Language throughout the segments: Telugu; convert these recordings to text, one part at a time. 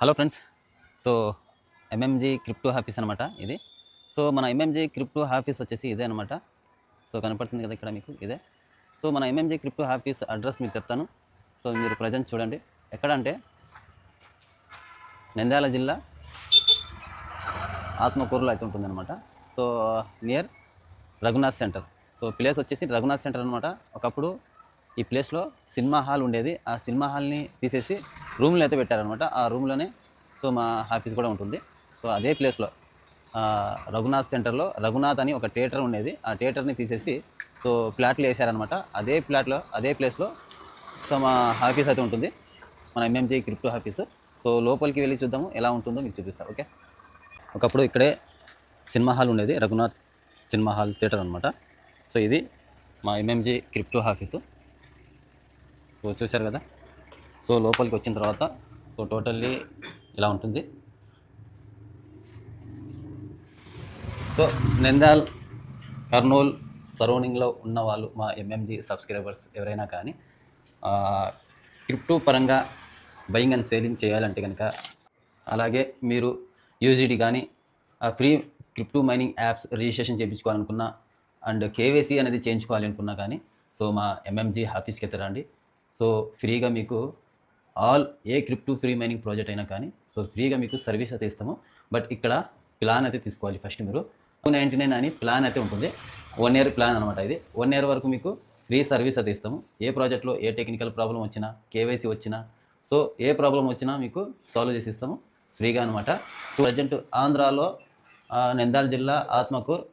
Hello friends. So, MMG crypto office అనమాట ఇది. సో, మన ఎంఎంజీ క్రిప్టో ఆఫీస్ వచ్చేసి ఇదే అనమాట. సో, కనపడుతుంది కదా ఇక్కడ మీకు ఇదే. సో, మన ఎంఎంజీ క్రిప్టో ఆఫీస్ అడ్రస్ మీకు చెప్తాను. సో, మీరు ప్రజెంట్ చూడండి. ఎక్కడ అంటే నంద్యాల జిల్లా ఆత్మకూరులో అయితే ఉంటుందన్నమాట. So, near Raghunath centre. So, place వచ్చేసి రఘునాథ్ సెంటర్ అనమాట. ఒకప్పుడు ఈ ప్లేస్‌లో సినిమా హాల్ ఉండేది. ఆ సినిమా హాల్‌ని తీసేసి రూమ్‌లో అయితే పెట్టారనమాట. ఆ రూమ్‌లోనే సో, మా ఆఫీస్ కూడా ఉంటుంది. సో, అదే ప్లేస్‌లో రఘునాథ్ సెంటర్‌లో రఘునాథ్ అని ఒక థియేటర్ ఉండేది. ఆ థియేటర్‌ని తీసేసి సో, ఫ్లాట్లు ఏసారనమాట. అదే ఫ్లాట్‌లో అదే ప్లేస్‌లో సో, మా ఆఫీస్ అయితే ఉంటుంది. మన ఎంఎంజీ క్రిప్టో ఆఫీసు. సో, లోపలికి వెళ్లి చూద్దాము ఎలా ఉంటుందో మీకు చూపిస్తా. ఓకే. ఒకప్పుడు ఇక్కడే సినిమా హాల్ ఉండేది. రఘునాథ్ సినిమా హాల్ థియేటర్ అనమాట. సో, ఇది మా ఎంఎంజీ క్రిప్టో ఆఫీసు. సో, చూశారు కదా. సో, లోపలికి వచ్చిన తర్వాత సో, టోటల్లీ ఇలా ఉంటుంది. సో, నంద్యాల్, కర్నూల్ సరౌండింగ్‌లో ఉన్న వాళ్ళు మా ఎంఎంజీ సబ్స్క్రైబర్స్ ఎవరైనా కానీ క్రిప్టో పరంగా బయింగ్ అండ్ సేలింగ్ చేయాలంటే కనుక, అలాగే మీరు యూజిడి కానీ free crypto mining apps registration చేయించుకోవాలనుకున్నా అండ్ కేవైసీ అనేది చేయించుకోవాలి అనుకున్నా కానీ సో మా ఎంఎంజీ ఆఫీస్కి అయితే రండి. సో ఫ్రీగా మీకు ఏ క్రిప్టో ఫ్రీ మైనింగ్ ప్రాజెక్ట్ అయినా కానీ సో ఫ్రీగా మీకు సర్వీస్ అయితే ఇస్తాము. బట్ ఇక్కడ ప్లాన్ అయితే తీసుకోవాలి ఫస్ట్ మీరు. 299 అని ప్లాన్ అయితే ఉంటుంది. 1 ఇయర్ ప్లాన్ అనమాట ఇది. 1 ఇయర్ వరకు మీకు ఫ్రీ సర్వీస్ అయితే ఇస్తాము. ఏ ప్రాజెక్ట్లో ఏ టెక్నికల్ ప్రాబ్లం వచ్చినా, కేవైసీ వచ్చినా సో ఏ ప్రాబ్లం వచ్చినా మీకు సాల్వ్ చేసి ఇస్తాము ఫ్రీగా అనమాట. ప్రజెంట్ ఆంధ్రాలో నంద్యాల జిల్లా ఆత్మకూర్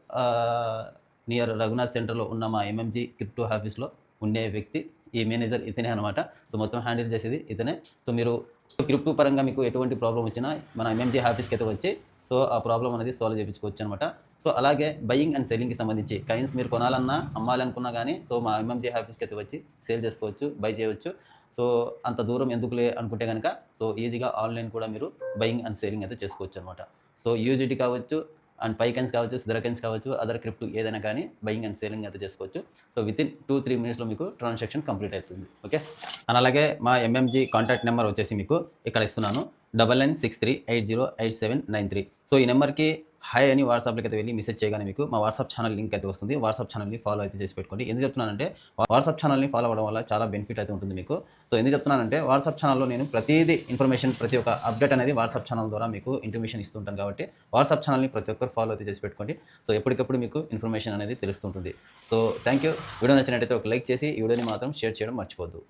నియర్ రఘునాథ్ సెంటర్లో ఉన్న మా ఎంఎంజీ క్రిప్టో ఆఫీస్లో ఉండే వ్యక్తి ఈ మేనేజర్ ఇతనే అనమాట. సో మొత్తం హ్యాండిల్ చేసేది ఇతనే. సో మీరు క్రిప్టో పరంగా మీకు ఎటువంటి ప్రాబ్లం వచ్చినా మన ఎంఎంజీ ఆఫీస్కి అయితే వచ్చి సో ఆ ప్రాబ్లం అనేది సాల్వ్ చేయించుకోవచ్చు అనమాట. సో అలాగే బయింగ్ అండ్ సెల్లింగ్కి సంబంధించి కైన్స్ మీరు కొనాలన్నా అమ్మాలనుకున్నా కానీ సో మా ఎంఎంజీ ఆఫీస్కి అయితే వచ్చి సేల్ చేసుకోవచ్చు, బై చేయవచ్చు. సో అంత దూరం ఎందుకులే అనుకుంటే కనుక సో ఈజీగా ఆన్లైన్ కూడా మీరు బయింగ్ అండ్ సేలింగ్ అయితే చేసుకోవచ్చు అనమాట. సో యూజిటీ కావచ్చు అండ్ పైకన్స్ కావచ్చు, సిదరకన్స్ కావచ్చు, అదర్ క్రిప్టో ఏదైనా కానీ బయింగ్ అండ్ సేలింగ్ అయితే చేసుకోవచ్చు. సో వితిన్ 2-3 మినిట్స్లో మీకు ట్రాన్సాక్షన్ కంప్లీట్ అవుతుంది. ఓకే. అండ్ అలాగే మా ఎంఎంజీ కాంటాక్ట్ నెంబర్ వచ్చేసి మీకు ఇక్కడ ఇస్తున్నాను. 9963808793. సో ఈ నెంబర్కి హాయ్ అని వాట్సాప్లోకి అయితే వెళ్ళి మెసేజ్ చేయగానే మీకు మా వాట్సాప్ ఛానల్ లింక్ అయితే వస్తుంది. వాట్సాప్ ఛానల్ని ఫాలో అయితే చేసి పెట్టుకోండి. ఎందుకు చెప్తున్నానంటే వాట్సాప్ ఛానల్ని ఫాలో అవ్వడం వల్ల చాలా బెనిఫిట్ అయితే ఉంటుంది మీకు. సో ఎందుకు చెప్తున్నానంటే వాట్సాప్ ఛానల్లో నేను ప్రతిదీ ఇన్ఫర్మేషన్, ప్రతి ఒక్క అప్డేట్ అనేది వాట్సాప్ ఛానల్ ద్వారా మీకు ఇన్ఫర్మేషన్ ఇస్తుంటాను కాబట్టి వాట్సాప్ ఛానల్ని ప్రతి ఒక్కరు ఫాలో అయితే చేసి పెట్టుకోండి. సో ఎప్పటికప్పుడు మీకు ఇన్ఫర్మేషన్ అనేది తెలుస్తుంటుంది. So thank you. వీడియో నచ్చినట్టయితే ఒక లైక్ చేసి ఈ వీడియోని మాత్రం షేర్ చేయడం మర్చిపోద్దు.